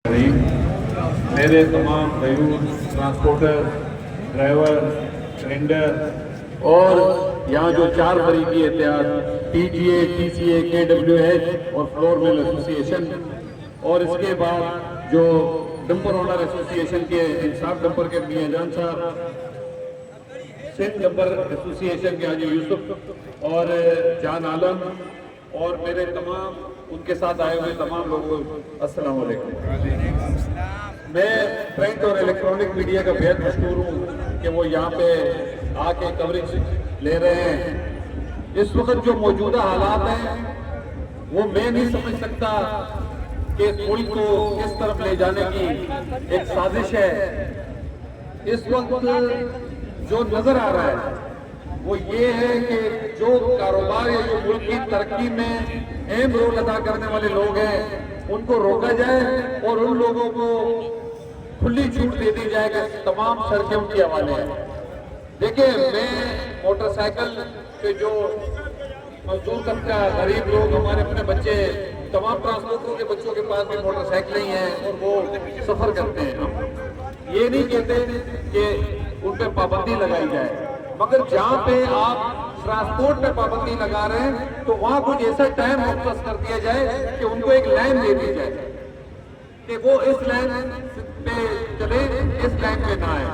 میرے تمام بھائیوں ٹرانسپورٹر ڈرائیور وینڈر اور یہاں جو چار فریقی اتحاد T G A T C اے کے ڈبلیو ایچ اور فلور مل ایسوسی ایشن اور اس کے بعد جو ڈمپر اونر ایسوسی ایشن کے انصاف ڈمپر کے میاں جان صاحب سندھ ڈمپر ایسوسی ایشن کے حاجی یوسف اور جان عالم اور میرے تمام ان کے ساتھ آئے ہوئے تمام لوگوں السلام علیکم۔ میں پرنٹ اور الیکٹرانک میڈیا کا بہت مشکور ہوں کہ وہ یہاں پہ آ کے کوریج لے رہے ہیں۔ اس وقت جو موجودہ حالات ہیں وہ میں نہیں سمجھ سکتا کہ ملک کو کس طرف لے جانے کی ایک سازش ہے۔ اس وقت جو نظر آ رہا ہے وہ یہ ہے کہ جو کاروبار یا جو ملک کی ترقی میں اہم رول ادا کرنے والے لوگ ہیں ان کو روکا جائے اور ان لوگوں کو کھلی چھوٹ دے دی جائے کہ تمام سڑکیں ان کے حوالے ہیں۔ دیکھیں، میں موٹر سائیکل پہ جو مزدور طبقہ غریب لوگ ہمارے اپنے بچے تمام ٹرانسپورٹوں کے بچوں کے پاس بھی موٹر سائیکلیں ہی ہیں اور وہ سفر کرتے ہیں۔ ہم یہ نہیں کہتے کہ ان پہ پابندی لگائی جائے، مگر جہاں پہ آپ ٹرانسپورٹ پہ پابندی لگا رہے ہیں تو وہاں کچھ ایسا ٹائم مختص کر دیا جائے کہ ان کو ایک لائن دے دی جائے کہ وہ اس لائن پہ چلے، اس لائن پہ نہ آئے۔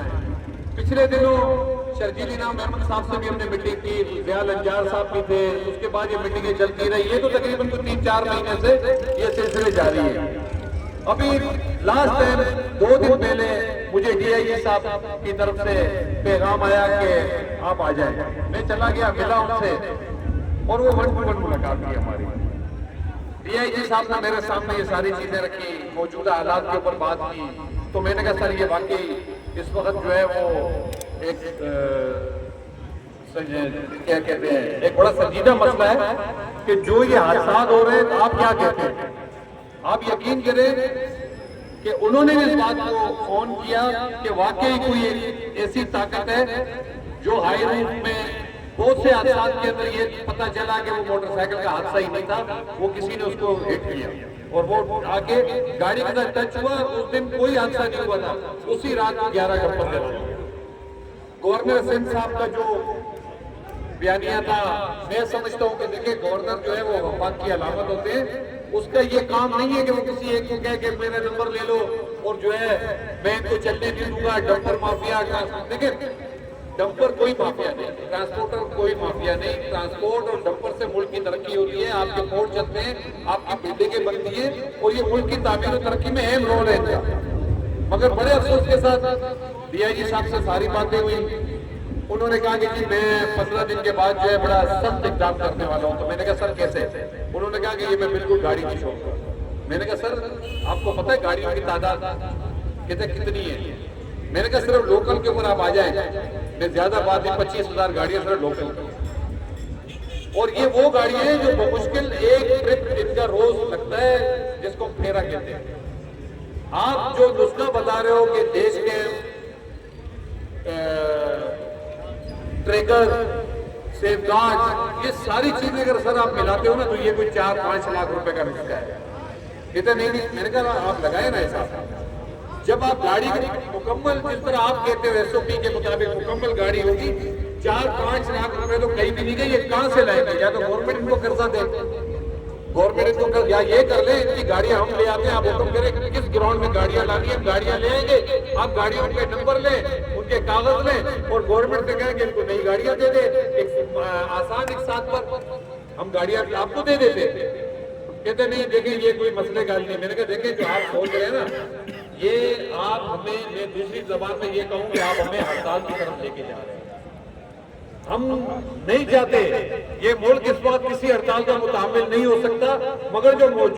پچھلے دنوں شرجیل انعام احمد صاحب سے بھی ہم نے میٹنگ کی، ضیاء الانجار صاحب بھی تھے، اس کے بعد یہ میٹنگیں چلتی رہی۔ یہ تو تقریباً 3-4 مہینے سے یہ سلسلے جاری ہے۔ ابھی لاسٹ ٹائم 2 دن پہلے مجھے ڈی آئی جی صاحب کی طرف سے پیغام آیا کہ آپ آ جائیں۔ میں چلا گیا، ملا ان سے اور وہ 1-to-1 ملاقات کی ہماری۔ ڈی آئی جی صاحب نے میرے سامنے یہ ساری چیزیں رکھی، موجودہ حالات کے اوپر بات کی، تو میں نے کہا سر یہ واقعی اس وقت جو ہے وہ ایک کیا کہتے ہیں ایک بڑا سنجیدہ مسئلہ ہے کہ جو یہ حادثات ہو رہے ہیں تو آپ کیا کہتے ہیں؟ آپ یقین کریں کہ انہوں نے اس بات کو فون کیا کہ واقعی کوئی ایسی طاقت ہے جو ہائی روڈ میں بہت سے حادثات کے اندر یہ پتہ چلا کہ وہ موٹر سائیکل کا حادثہ ہی نہیں تھا، وہ کسی نے اس کو ہٹ کیا اور وہ آگے گاڑی کے ساتھ ٹچ ہوا۔ اس دن کوئی حادثہ نہیں ہوا تھا، اسی رات 11 کا پتہ چلا۔ گورنر سندھ صاحب کا جو بیانیہ تھا، میں سمجھتا ہوں کہ دیکھیں گورنر جو ہے وہ وفاق کی علامت ہوتے ہیں۔ اس کا یہ کام نہیں ہے کہ وہ کسی ایک کو کہے کہ میرا نمبر لے لو اور جو ہے میں ان کو چلنے نہیں دوں گا، ڈمپر مافیا۔ دیکھیں ڈمپر کوئی مافیا نہیں، ٹرانسپورٹر کوئی مافیا نہیں۔ ٹرانسپورٹ اور ڈمپر سے ملک کی ترقی ہوتی ہے، آپ کے پورٹ چلتے ہیں، آپ کی بلڈنگیں بنتی ہیں اور یہ ملک کی تعمیر و ترقی میں اہم رول ہے ان کا۔ مگر بڑے افسوس کے ساتھ ڈی آئی جی صاحب سے ساری باتیں ہوئی، انہوں نے کہا کہ جی میں 15 دن کے بعد جو ہے بڑا سخت اقدام کرنے والا ہوں۔ تو میں نے کہا سر کیسے؟ انہوں نے کہا کہ یہ میں بالکل گاڑی نہیں چھوڑوں گا۔ میں نے کہا سر آپ کو پتہ ہے گاڑیوں کی تعداد کہتے کتنی ہے؟ میں نے کہا صرف لوکل کے اوپر آپ آ جائیں، میں زیادہ بات نہیں، 25,000 گاڑیاں صرف لوکل کی، اور یہ وہ گاڑیاں ہیں جو بمشکل ایک ٹرپ ان کا روز لگتا ہے جس کو پھیرا کہتے ہیں۔ آپ جو نسخہ بتا رہے ہو کہ دیش کے ٹریگر سیف گارڈ یہ ساری چیزیں اگر سر آپ ملاتے ہو نا تو یہ کوئی 4-5 لاکھ روپے کا نسخہ ہے۔ کہتے نہیں، میں نے کہا آپ لگائے نا حساب۔ جب آپ گاڑی مکمل جس طرح آپ کہتے ہو ایس او پی کے مطابق مکمل گاڑی ہوگی 4-5 لاکھ روپے تو کہیں بھی نہیں گئے، یہ کہاں سے لائیں گے؟ یا تو گورنمنٹ ان کو قرضہ دے، گورنمنٹ ان کو یا یہ کر لیں ان کی گاڑیاں ہم لے آتے ہیں، آپ حکم کریں کس گراؤنڈ میں گاڑیاں لانی ہیں، گاڑیاں لے آئیں گے، آپ گاڑیوں کے نمبر لیں، ان کے کاغذ لیں اور گورنمنٹ سے کہیں کہ ان کو نئی گاڑیاں دے دیں، ایک آسان ایک ساتھ پر ہم گاڑیاں آپ کو دے دیتے۔ کہتے نہیں دیکھیں یہ کوئی مسئلے کا حل نہیں۔ میں نے کہا دیکھیں جو آپ سوچ رہے ہیں نا یہ آپ ہمیں، میں دوسری زبان میں یہ کہوں کہ آپ ہمیں ہڑتال کی طرف لے کے جا رہے ہیں۔ ہم نہیں چاہتے، یہ ملک اس وقت کسی ہڑتال کا متحمل نہیں ہو سکتا، مگر جو موجود